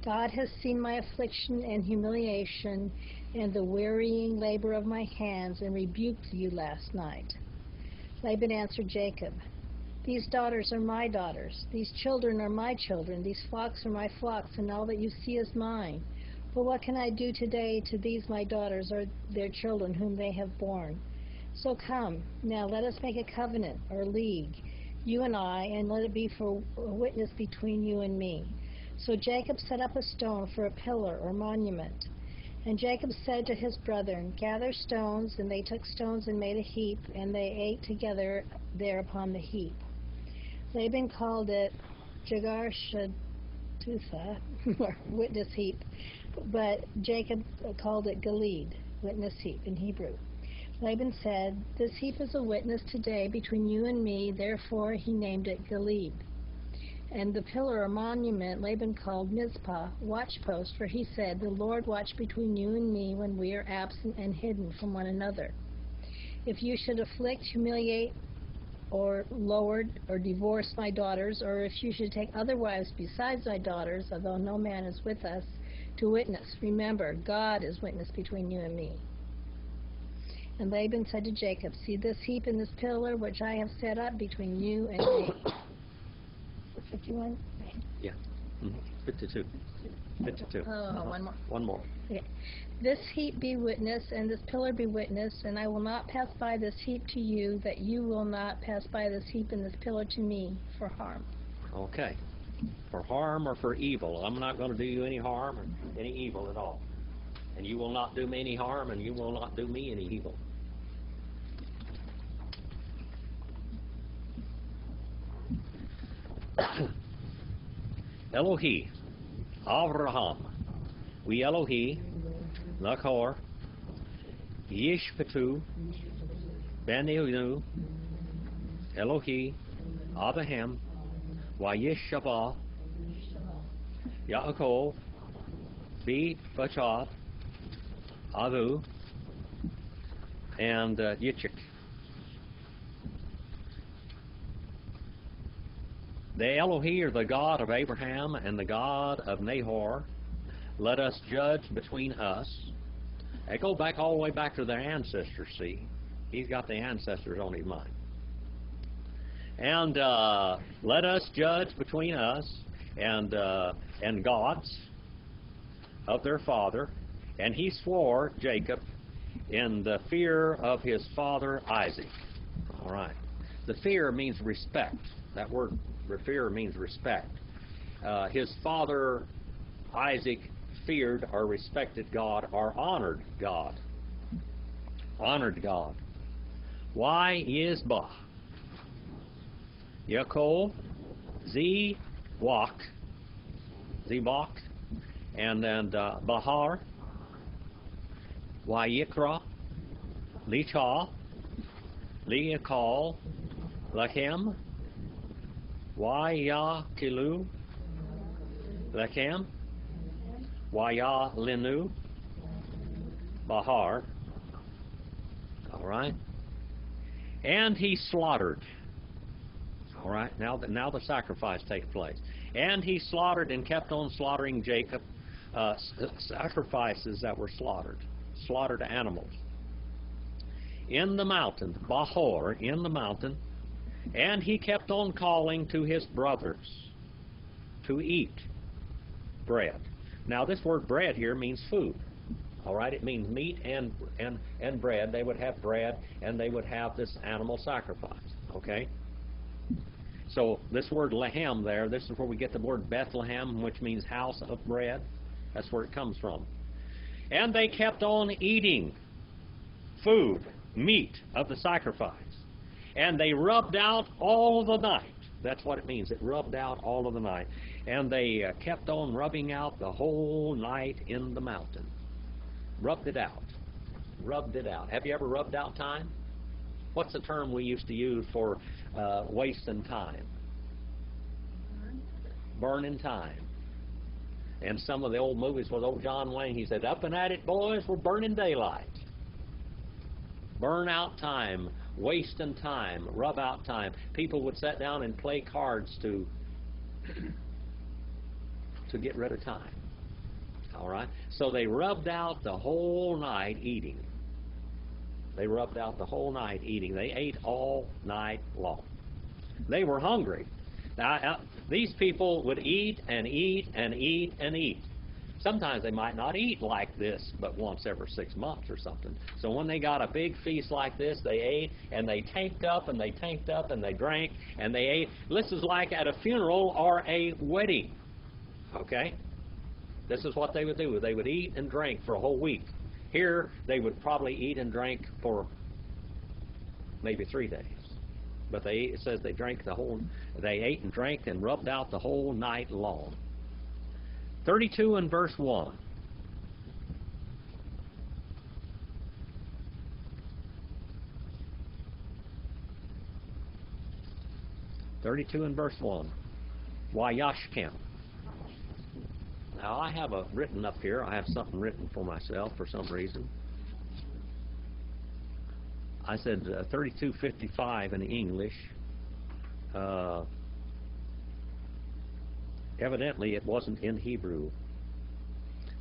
God has seen my affliction and humiliation and the wearying labor of my hands, and rebuked you last night. Laban answered Jacob, these daughters are my daughters, these children are my children, these flocks are my flocks, and all that you see is mine. But what can I do today to these my daughters or their children whom they have borne? So come, now let us make a covenant or league, you and I, and let it be for a witness between you and me. So Jacob set up a stone for a pillar or monument. And Jacob said to his brethren, Gather stones. And they took stones and made a heap, and they ate together there upon the heap. Laban called it Jagar Shadutha, or witness heap, but Jacob called it Gilead, witness heap in Hebrew. Laban said, This heap is a witness today between you and me, therefore he named it Gilead. And the pillar or monument Laban called Mizpah, watchpost, for he said, The Lord watch between you and me when we are absent and hidden from one another. If you should afflict, humiliate, or lower, or divorce my daughters, or if you should take other wives besides my daughters, although no man is with us, to witness, remember, God is witness between you and me. And Laban said to Jacob, See this heap and this pillar which I have set up between you and me. 51? Yeah. 52. 52. Oh, one more. One more. Okay. This heap be witness, and this pillar be witness, and I will not pass by this heap to you, that you will not pass by this heap and this pillar to me for harm. Okay. For harm or for evil. I'm not going to do you any harm or any evil at all. And you will not do me any harm, and you will not do me any evil. Elohi, Avraham, we Elohi, Lakor, Yishpatu, Beninu, Elohi, Abraham, Wayishaba, Yaakov, Be Bachab, Avu, and Yitzchak. The Elohi are the God of Abraham and the God of Nahor. Let us judge between us. They go back all the way back to their ancestors, see. He's got the ancestors on his mind. And let us judge between us and gods of their father. And he swore, Jacob, in the fear of his father Isaac. All right. The fear means respect. That word fear means respect. His father Isaac feared or respected God or honored God. Honored God. Why Yizbah? Yaakov, Zebach, and then Bahar, Wayikra, Licha, Liakal, Lachem, Wayakilu, Lachem, Wayalinu, Bahar. All right. And he slaughtered. All right. Now the sacrifice takes place. And he slaughtered and kept on slaughtering Jacob sacrifices that were slaughtered animals. In the mountain, Bahor, in the mountain, and he kept on calling to his brothers to eat bread. Now this word bread here means food. All right, it means meat and bread. They would have bread and they would have this animal sacrifice. Okay? So this word Lehem there, this is where we get the word Bethlehem, which means house of bread. That's where it comes from. And they kept on eating food, meat of the sacrifice. And they rubbed out all the night. That's what it means. It rubbed out all of the night. And they kept on rubbing out the whole night in the mountain. Rubbed it out. Rubbed it out. Have you ever rubbed out time? What's the term we used to use for wasting time? Burning time. And some of the old movies with old John Wayne, he said, up and at it, boys, we're burning daylight. Burn out time, wasting time, rub out time. People would sit down and play cards to get rid of time. All right? So they rubbed out the whole night eating. They rubbed out the whole night eating. They ate all night long. They were hungry. Now, these people would eat and eat and eat and eat. Sometimes they might not eat like this but once every 6 months or something. So when they got a big feast like this, they ate and they tanked up and they tanked up and they drank and they ate. This is like at a funeral or a wedding. Okay? This is what they would do. They would eat and drink for a whole week. Here, they would probably eat and drink for maybe 3 days. But it says they ate and drank and rubbed out the whole night long. 32 and verse 1. Wayashkem. Now I have written up here. I have something written for myself for some reason. I said 32:55 in English. Evidently, it wasn't in Hebrew.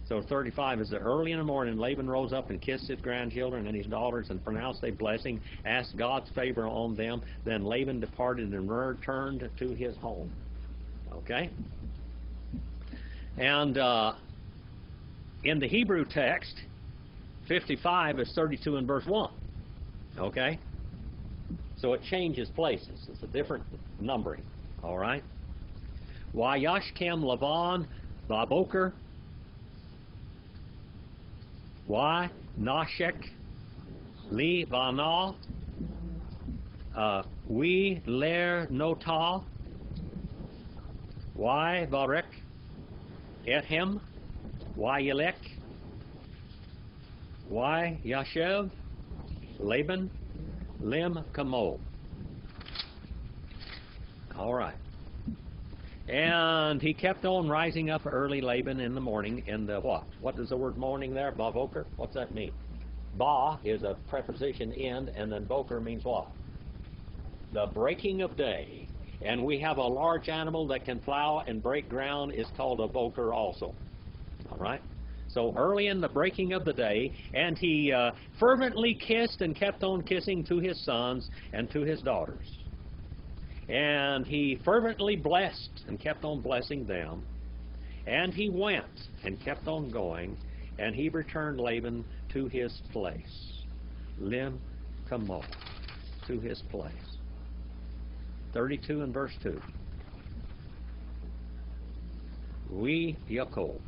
So 35 is that early in the morning, Laban rose up and kissed his grandchildren and his daughters and pronounced a blessing, asked God's favor on them. Then Laban departed and returned to his home. Okay? And in the Hebrew text, 55 is 32 in verse 1. Okay? So it changes places. It's a different numbering. All right? Wayashkem Laban Baboker. Why Nashek Li Bana We Ler Nota Why Barek Ethem Why Yelek Why Yashev Laban Lim Kamo. All right. And he kept on rising up early, Laban, in the morning, in the what? What does the word morning there? Bavoker? What's that mean? Ba is a preposition in, and then boker means what? The breaking of day. And we have a large animal that can plow and break ground is called a boker also. All right? So early in the breaking of the day, and he fervently kissed and kept on kissing to his sons and to his daughters. And he fervently blessed and kept on blessing them. And he went and kept on going, and he returned Laban to his place. Lim Kamo, to his place. 32 and verse 2. We Yaakov,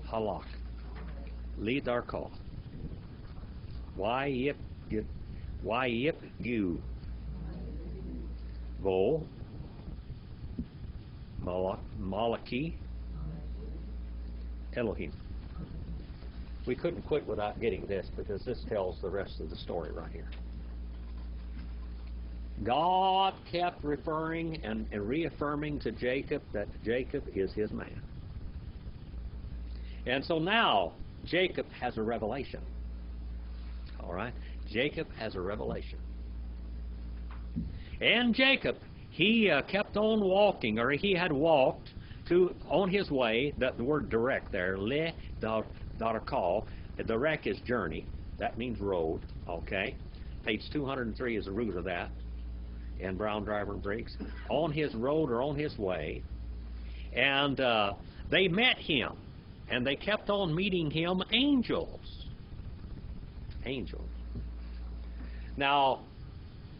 Halak, Lidarko, Why yip you. Vo, Malaki, Elohim. We couldn't quit without getting this because this tells the rest of the story right here. God kept referring and reaffirming to Jacob that Jacob is his man. And so now Jacob has a revelation. All right? Jacob has a revelation. And Jacob, he kept on walking, or he had walked on his way. That the word direct there, le darakal, direct is journey. That means road. Okay, page 203 is the root of that in Brown Driver and Briggs. On his road or on his way, and they met him, and they kept on meeting him angels. Angels. Now,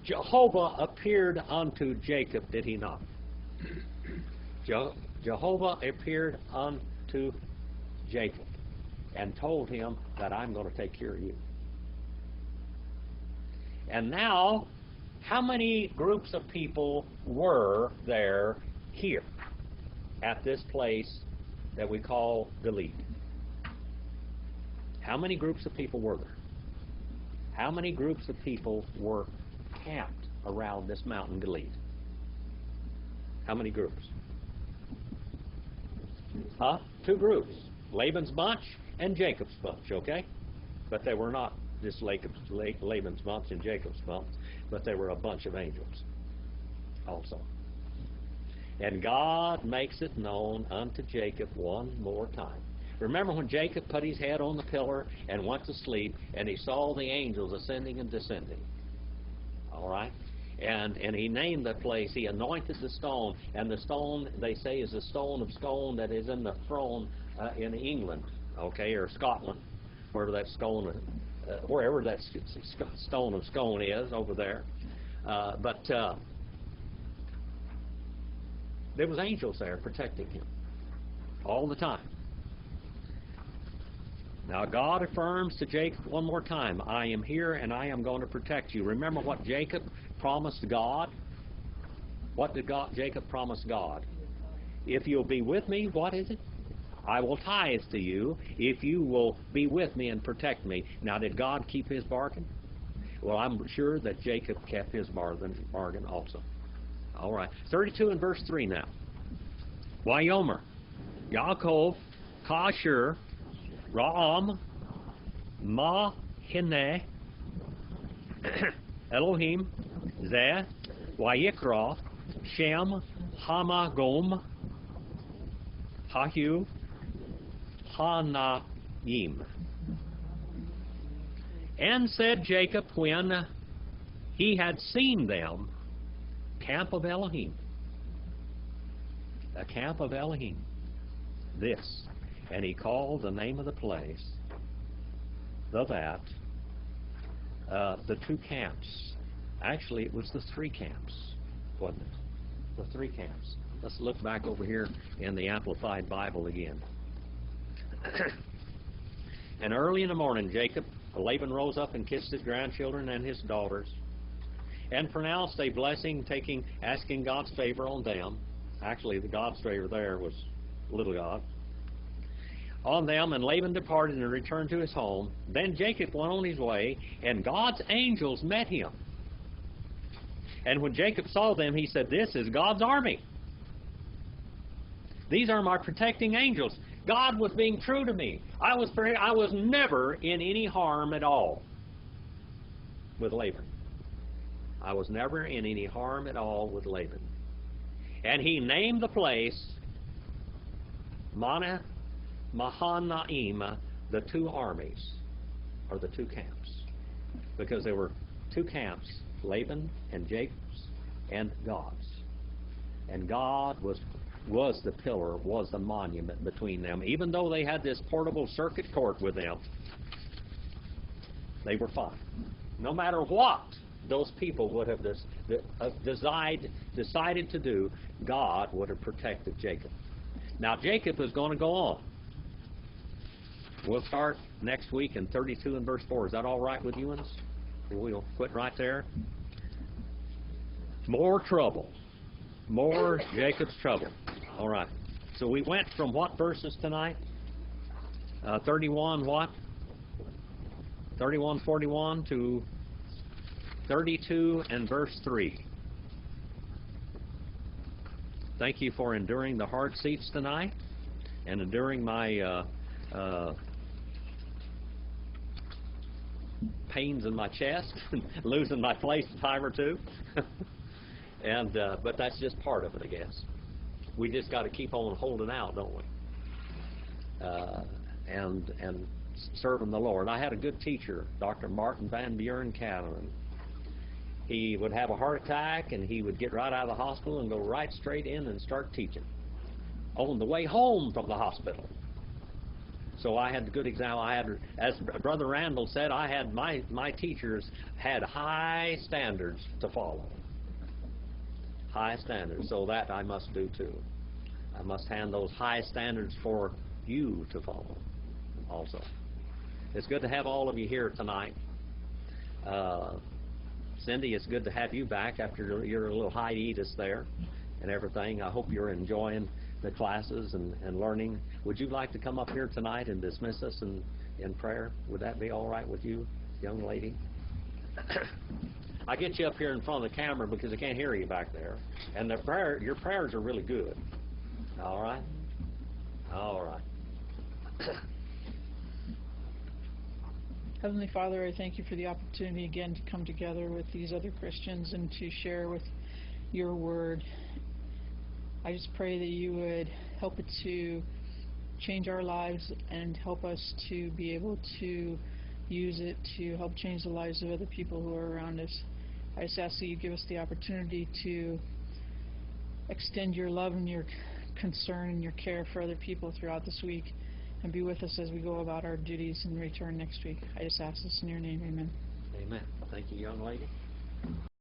Jehovah appeared unto Jacob, did he not? Jehovah appeared unto Jacob and told him that I'm going to take care of you. And now, how many groups of people were there here at this place that we call Gilead? How many groups of people were there? How many groups of people were camped around this mountain Gilead? How many groups? 2 groups. Laban's bunch and Jacob's bunch, okay? But they were not just Laban's bunch and Jacob's bunch, but they were a bunch of angels also. And God makes it known unto Jacob one more time. Remember when Jacob put his head on the pillar and went to sleep, and he saw the angels ascending and descending. All right? And he named the place. He anointed the stone. And the stone, they say, is the stone of stone that is in the throne in England, okay, or Scotland, wherever that stone of stone is over there. But there was angels there protecting him all the time. Now God affirms to Jacob one more time, I am here and I am going to protect you. Remember what Jacob promised God? What did Jacob promise God? If you'll be with me, what is it? I will tithe to you if you will be with me and protect me. Now, did God keep his bargain? Well, I'm sure that Jacob kept his bargain also. All right. 32 and verse 3 now. Wayomer, Yaakov, Kasher, Ra'am, Mahine, Elohim, Zeh, Wayikra, Shem, Hamagom, Hahu, Hanayim. And said Jacob, when he had seen them, camp of Elohim, the camp of Elohim, this. And he called the name of the place, the two camps. Actually, it was the three camps, wasn't it? The three camps. Let's look back over here in the Amplified Bible again. And early in the morning, Laban rose up and kissed his grandchildren and his daughters, and pronounced a blessing, asking God's favor on them. Actually, the God's favor there was little God. On them, and Laban departed and returned to his home. Then Jacob went on his way, and God's angels met him. And when Jacob saw them, he said, this is God's army. These are my protecting angels. God was being true to me. I was never in any harm at all with Laban. I was never in any harm at all with Laban. And he named the place Mahanaim, the two armies, or the two camps. Because there were two camps, Laban and Jacob's and God's. And God was the pillar, was the monument between them. Even though they had this portable circuit court with them, they were fine. No matter what those people would have decided to do, God would have protected Jacob. Now, Jacob is going to go on. We'll start next week in 32 and verse 4. Is that all right with you ones? We'll quit right there. More trouble. More Jacob's trouble. All right. So we went from what verses tonight? 31 what? 31, 41 to 32 and verse 3. Thank you for enduring the hard seats tonight and enduring my pains in my chest, losing my place a time or two. And but that's just part of it, I guess. We just got to keep on holding out, don't we? And serving the Lord. I had a good teacher, Dr. Martin Van Buren Cameron. He would have a heart attack, and he would get right out of the hospital and go right straight in and start teaching on the way home from the hospital. So I had a good example. As Brother Randall said, I had my teachers had high standards to follow. High standards. So that I must do too. I must hand those high standards for you to follow also. It's good to have all of you here tonight. Cindy, it's good to have you back after your little hiatus there and everything. I hope you're enjoying the classes and learning. Would you like to come up here tonight and dismiss us in prayer? Would that be all right with you, young lady? I get you up here in front of the camera because I can't hear you back there. And your prayers are really good. All right? All right. Heavenly Father, I thank you for the opportunity again to come together with these other Christians and to share with your word. I just pray that you would help it to change our lives and help us to be able to use it to help change the lives of other people who are around us. I just ask that you give us the opportunity to extend your love and your concern and your care for other people throughout this week, and be with us as we go about our duties and return next week. I just ask this in your name. Amen. Amen. Thank you, young lady.